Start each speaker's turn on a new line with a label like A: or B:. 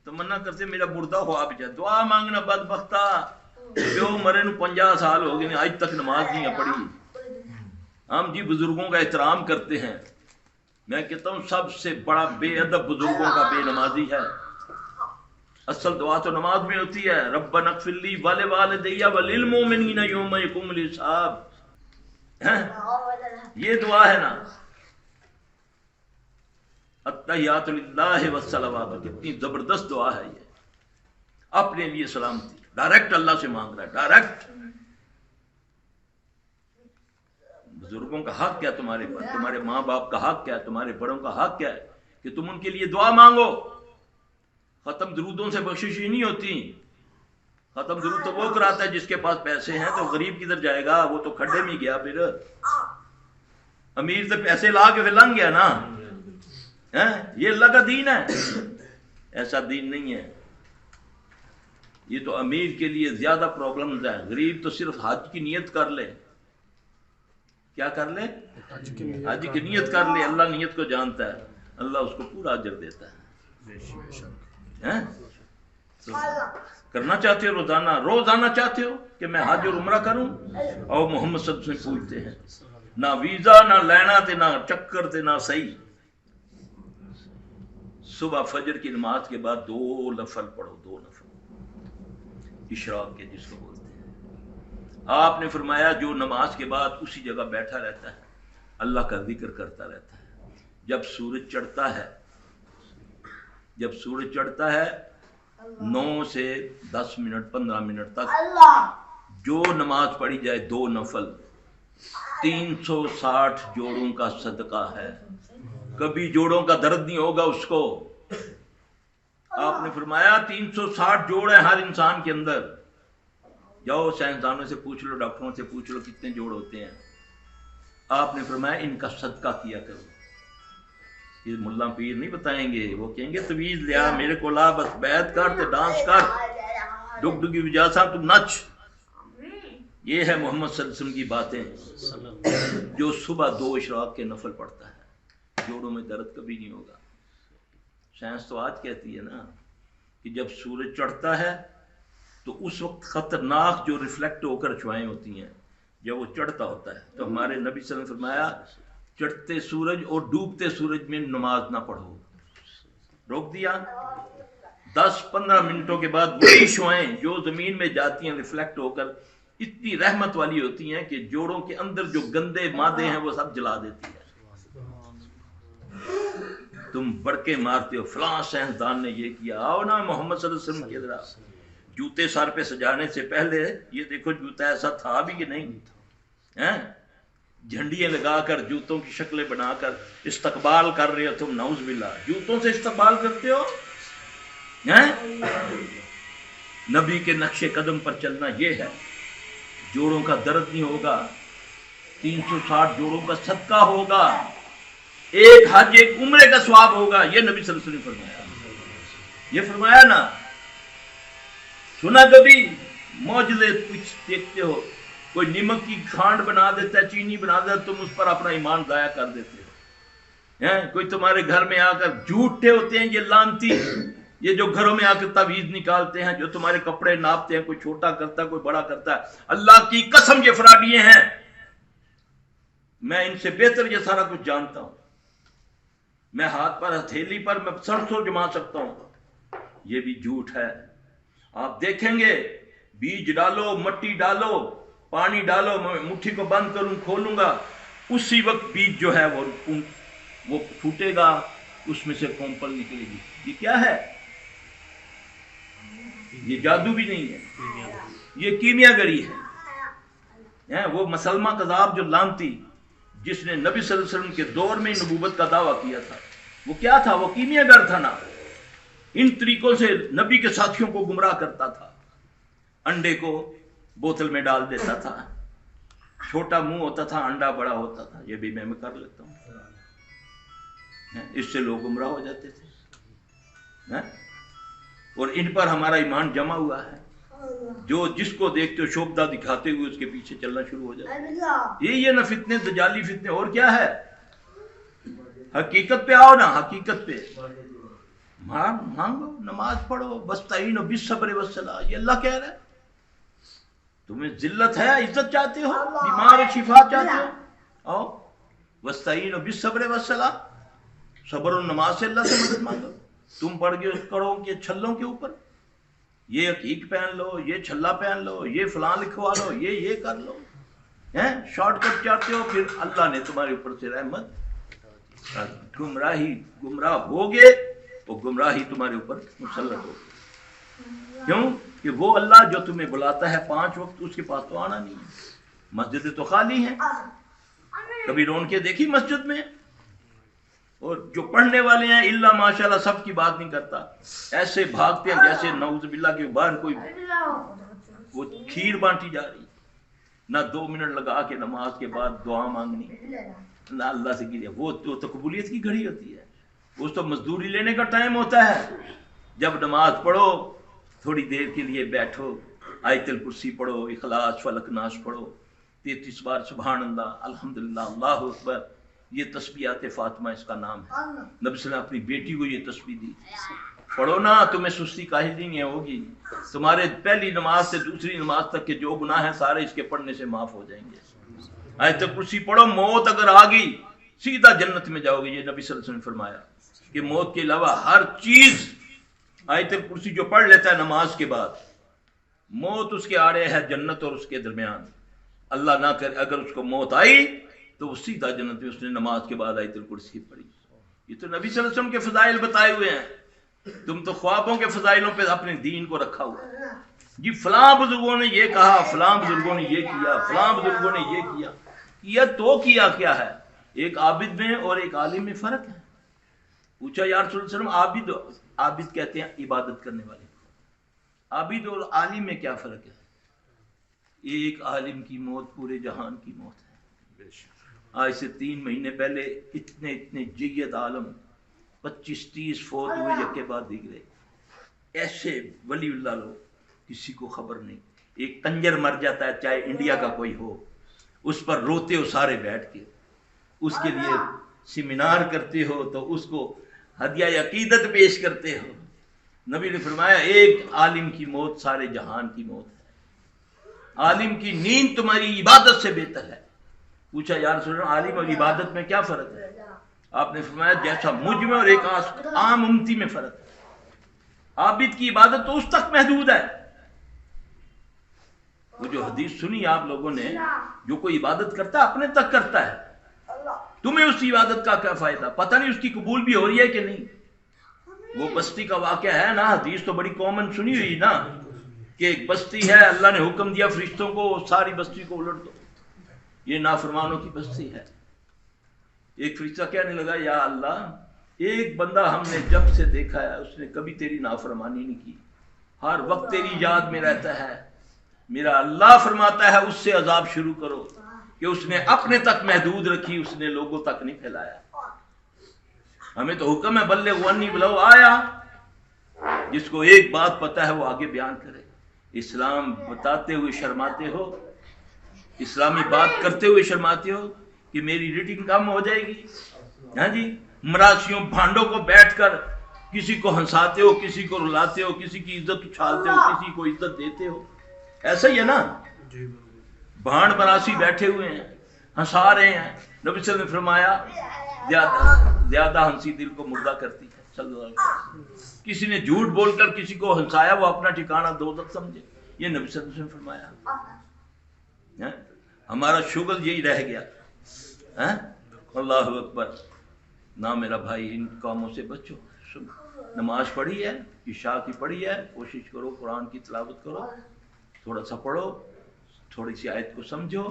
A: तमन्ना करते मेरा मुर्दा हो आप जाए। दुआ मांगना बदबख्ता, जो मरे नु 50 साल हो गए आज तक नमाज नहीं पढ़ी। हम जी बुजुर्गों का एहतराम करते हैं, मैं कहता हूँ सबसे बड़ा बेअदब बुजुर्गों का बेनमाजी है। असल दुआ तो नमाज में होती है, रब्बना इग़फिरली वले वालिदैया वलिल मोमिनीना यौम यक़ूमुल हिसाब, ये दुआ है ना। अत्तहियातु लिल्लाहि वस्सलावातु, कितनी जबरदस्त दुआ है ये। अपने लिए सलामती डायरेक्ट अल्लाह से मांग रहा है, डायरेक्ट। बुजुर्गों का हक क्या तुम्हारे पर, तुम्हारे माँ बाप का हक क्या है, तुम्हारे बड़ों का हक क्या है कि तुम उनके लिए दुआ मांगो। खत्म दरूदों से बख्शिश ही नहीं होती। खत्म दरूद तो वो कराता है जिसके पास पैसे हैं, तो गरीब किधर जाएगा, वो तो खड्डे में गया। फिर अमीर से पैसे ला के फिर लंघ गया ना, ये अल्लाह का दीन है? ऐसा दीन नहीं है। ये तो अमीर के लिए ज्यादा प्रॉब्लम्स है, गरीब तो सिर्फ हज की नियत कर ले। क्या कर ले? हज की नियत कर ले। अल्लाह नियत को जानता है, अल्लाह उसको पूरा अजर देता है। तो करना चाहते हो रोजाना चाहते हो कि मैं हज और उम्रा करूं, और मोहम्मद सल्लल्लाहु अलैहि वसल्लम पूछते हैं ना वीजा ना लेना ते ना चक्कर ते ना सही। सुबह फजर की नमाज के बाद 2 नफल पढ़ो, 2 नफल इशराक के जिसको बोलते हैं। आपने फरमाया जो नमाज के बाद उसी जगह बैठा रहता है, अल्लाह का जिक्र करता रहता है, जब सूरज चढ़ता है 9 से 10 मिनट 15 मिनट तक जो नमाज पढ़ी जाए 2 नफल, 360 जोड़ों का सदका है। कभी जोड़ों का दर्द नहीं होगा उसको। आपने फरमाया 360 जोड़ है हर इंसान के अंदर। जाओ साइंसदानों से पूछ लो, डॉक्टरों से पूछ लो कितने जोड़ होते हैं। आपने फरमाया इनका सदका किया करो। ये मुल्ला पीर नहीं बताएंगे, वो कहेंगे तवीज लिया मेरे को ला, बस बैत कर ते डांस कर, डुग डुगी बजा सा तू नच। ये है मोहम्मद सल्लल्लाहु अलैहि वसल्लम की बातें। जो सुबह 2 इशराक के नफल पढ़ता है, जोड़ों में दर्द कभी नहीं होगा। साइंस तो आज कहती है ना कि जब सूरज चढ़ता है तो उस वक्त खतरनाक जो रिफ्लेक्ट होकर अफवाहें होती हैं, जब वो चढ़ता होता है तो हमारे नबी सल्लल्लाहु अलैहि वसल्लम ने फरमाया चढ़ते सूरज और डूबते सूरज में नमाज ना पढ़ो। रोक दिया। 10-15 मिनटों के बाद वही शुआएं जो जमीन में जाती हैं रिफ्लेक्ट होकर इतनी रहमत वाली होती हैं कि जोड़ों के अंदर जो गंदे मादे हैं वो सब जला देती है। तुम बड़के मारते हो फलां साइंसदान ने ये किया। आओ ना मोहम्मद सल्लल्लाहु अलैहि वसल्लम की तरह। जूते सर पे सजाने से पहले ये देखो जूता ऐसा था भी कि नहीं है। झंडियां लगाकर जूतों की शक्लें बनाकर इस्तकबाल कर रहे हो तुम, नाउज़ बिल्लाह। जूतों से इस्तकबाल करते हो हैं? नबी के नक्शे कदम पर चलना ये है। जोड़ों का दर्द नहीं होगा, 360 जोड़ों का सदका होगा, एक हज एक उम्रे का सवाब होगा। ये नबी सल्लल्लाहु अलैहि वसल्लम ने फरमाया। ये फरमाया ना, सुना कभी मौजूदे कुछ देखते हो, कोई नमक की खांड बना देता है, चीनी बना देता है, तुम उस पर अपना ईमान जाया कर देते हो। हैं? कोई तुम्हारे घर में आकर झूठे होते हैं ये लानती, ये जो घरों में आकर तवीज निकालते हैं, जो तुम्हारे कपड़े नापते हैं, कोई छोटा करता है कोई बड़ा करता है। अल्लाह की कसम ये फराडिये हैं। मैं इनसे बेहतर ये सारा कुछ जानता हूं। मैं हाथ पर हथेली पर मैं सरसों जमा सकता हूं, ये भी झूठ है। आप देखेंगे बीज डालो, मट्टी डालो, पानी डालो, मैं मुट्ठी को बंद करूं खोलूंगा, उसी वक्त बीज जो है वो फूटेगा, उसमें से कोंपल निकलेगी। ये क्या है? ये जादू भी नहीं है, ये कीमियागरी है। वो मसलमा कज़ाब जो लानती, जिसने नबी सल्लल्लाहु अलैहि वसल्लम के दौर में नबूवत का दावा किया था, वो क्या था? वो कीमियागर था ना। इन तरीकों से नबी के साथियों को गुमराह करता था। अंडे को बोतल में डाल देता था, छोटा मुंह होता था, अंडा बड़ा होता था। ये भी मैं कर लेता हूं, इससे लोग गुमराह हो जाते थे। और इन पर हमारा ईमान जमा हुआ है। जो जिसको देखते हो शोभा दिखाते हुए उसके पीछे चलना शुरू हो जाता है। ये ना फितने, दजाली फितने। और क्या है? हकीकत पे आओ ना, हकीकत पे। مانگو، نماز پڑھو، وستعینوا بالصبر والصلاۃ، یہ اللہ کہہ رہا ہے۔ تمہیں ذلت ہے، عزت چاہتے ہو، بیمار شفا چاہتے ہو، آؤ وستعینوا بالصبر والصلاۃ، صبر و نماز سے اللہ سے مدد مانگو۔ تم پڑھ کے کرو کہ چھلوں کے اوپر یہ عقیق پہن لو، یہ چھلا پہن لو، یہ فلاں لکھوا لو، یہ کر لو، شارٹ کٹ چاہتے ہو، پھر اللہ نے تمہارے اوپر سے رحمت گمراہ ہوگے تو گمراہی تمہارے اوپر مسلط ہوگی۔ کیوں کہ وہ اللہ جو تمہیں بلاتا ہے 5 وقت، اس کے پاس تو آنا نہیں ہے، مسجدیں تو خالی ہیں، کبھی رونقیں دیکھی مسجد میں؟ اور جو پڑھنے والے ہیں اللہ ماشاءاللہ سب کی بات نہیں کرتا، ایسے بھاگتے ہیں جیسے نعوذ باللہ کے باہر کوئی وہ کھیر بانٹی جا رہی، نہ 2 منٹ لگا کے نماز کے بعد دعا مانگنی، نہ اللہ سے گریا، وہ تو قبولیت کی گھڑی ہوتی ہے، اس تو مزدوری لینے کا ٹائم ہوتا ہے۔ جب نماز پڑھو تھوڑی دیر کے لیے بیٹھو، آیت الکرسی پڑھو، اخلاص فلق ناس پڑھو، 33 بار سبحان اللہ، الحمدللہ، اللہ اکبر، یہ تسبیحات فاطمہ اس کا نام ہے۔ نبی صلی اللہ علیہ وسلم اپنی بیٹی کو یہ تسبیح دی، پڑھو نا، تمہیں سستی کاہلی نہیں ہوگی، تمہارے پہلی نماز سے دوسری نماز تک کے جو گناہ ہیں سارے اس کے پڑھنے سے معاف ہو جائیں گے۔ آیت الکرسی پڑھو، موت اگر آ گئی سیدھا جنت میں جاؤ گے، یہ نبی صلی اللہ علیہ وسلم نے فرمایا کہ موت کے علاوہ ہر چیز، آیت الکرسی جو پڑھ لیتا ہے نماز کے بعد، موت اس کے آڑے ہے جنت اور اس کے درمیان، اللہ نہ کرے اگر اس کو موت آئی تو وہ سیدھا جنت میں، اس نے نماز کے بعد آیت الکرسی پڑھی۔ یہ تو نبی صلی اللہ علیہ وسلم کے فضائل بتائے ہوئے ہیں، تم تو خوابوں کے فضائلوں پہ اپنے دین کو رکھا ہوا، جی فلاں بزرگوں نے یہ کہا، فلاں بزرگوں نے یہ کیا، فلاں بزرگوں نے یہ کیا، تو کیا کیا ہے؟ ایک عابد میں اور ایک عالم میں فرق ہے۔ پوچھا یا رسول اللہ صلی اللہ علیہ وسلم، عابد کہتے ہیں عبادت کرنے والے، عابد اور عالم میں کیا فرق ہے؟ ایک عالم کی موت پورے جہان کی موت ہے۔ آج سے 3 مہینے پہلے اتنے جید عالم 25-30 فوت ہوئے یکے بعد دیگرے، ایسے ولی اللہ لوگ، کسی کو خبر نہیں۔ ایک کنجر مر جاتا ہے چاہے انڈیا کا کوئی ہو، اس پر روتے ہو سارے بیٹھ کے، اس کے لیے سیمینار کرتے ہو تو اس کو ہدیہ عقیدت پیش کرتے ہو۔ نبی نے فرمایا ایک عالم کی موت سارے جہان کی موت ہے، عالم کی نیند تمہاری عبادت سے بہتر ہے۔ پوچھا یا رسول اللہ عالم اور عبادت میں کیا فرق ہے؟ آپ نے فرمایا جیسا مجھ میں اور ایک عام امتی میں فرق ہے۔ عابد کی عبادت تو اس تک محدود ہے، وہ جو حدیث سنی آپ لوگوں نے، جو کوئی عبادت کرتا ہے اپنے تک کرتا ہے، تمہیں اس عبادت کا کیا فائدہ؟ پتہ نہیں اس کی قبول بھی ہو رہی ہے کہ نہیں۔ وہ بستی کا واقعہ ہے نا، حدیث تو بڑی کامن سنی ہوئی نا، کہ ایک بستی ہے، اللہ نے حکم دیا فرشتوں کو ساری بستی کو الٹ دو، یہ نافرمانوں کی بستی ہے۔ ایک فرشتہ کہنے لگا یا اللہ، ایک بندہ ہم نے جب سے دیکھا ہے اس نے کبھی تیری نافرمانی نہیں کی، ہر وقت تیری یاد میں رہتا ہے، میرا اللہ فرماتا ہے اس سے عذاب شروع کرو، کہ اس نے اپنے تک محدود رکھی، اس نے لوگوں تک نہیں پھیلایا۔ ہمیں تو حکم ہے بلغوا عنی ولو آیا، جس کو ایک بات پتہ ہے وہ آگے بیان کرے۔ اسلام بتاتے ہوئے شرماتے ہو، اسلامی بات کرتے ہوئے شرماتے ہو کہ میری ریٹنگ کم ہو جائے گی۔ ہاں جی، مراسیوں بھانڈوں کو بیٹھ کر کسی کو ہنساتے ہو، کسی کو رلاتے ہو، کسی کی عزت اچھالتے ہو، کسی کو عزت دیتے ہو، ایسا ہی ہے نا۔ بھانڈ مراسی بیٹھے ہوئے ہیں، ہنسا رہے ہیں، نبی صلی اللہ علیہ وسلم نے فرمایا زیادہ ہنسی دل کو مردہ کرتی ہے، صلی اللہ علیہ وسلم۔ کسی نے جھوٹ بول کر کسی کو ہنسایا، وہ اپنا ٹھکانہ دوزخ سمجھے، یہ نبی صلی اللہ علیہ وسلم نے فرمایا۔ ہمارا شغل یہی رہ گیا۔ اللہ اکبر، نہ میرا بھائی ان کاموں سے بچو۔ نماز پڑھی ہے، عشاء کی پڑھی ہے، کوشش کرو قرآن کی تلاوت کرو، تھوڑا سا پڑھو، تھوڑی سی آیت کو سمجھو۔